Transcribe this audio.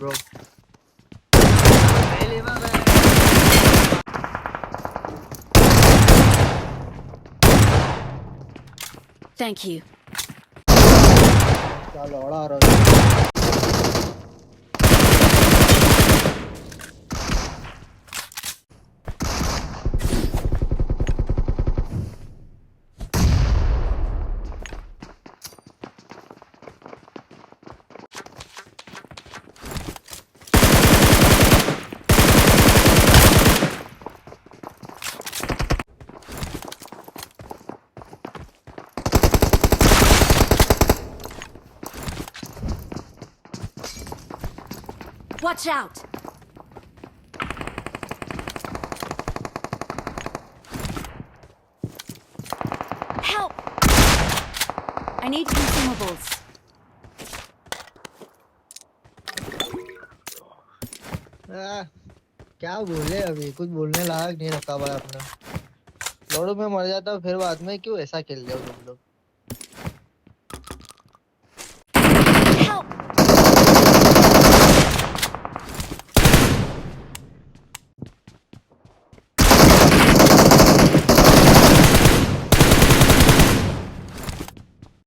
Bro पहली बार है। Thank you. क्या लौड़ा आ रहा है। Watch out! Help! I need consumables. क्या बोले, अभी कुछ बोलने लायक नहीं रखा भाई अपना। लॉर्ड में मर जाता फिर बाद में क्यों ऐसा खेल रहे हो तुम लोग।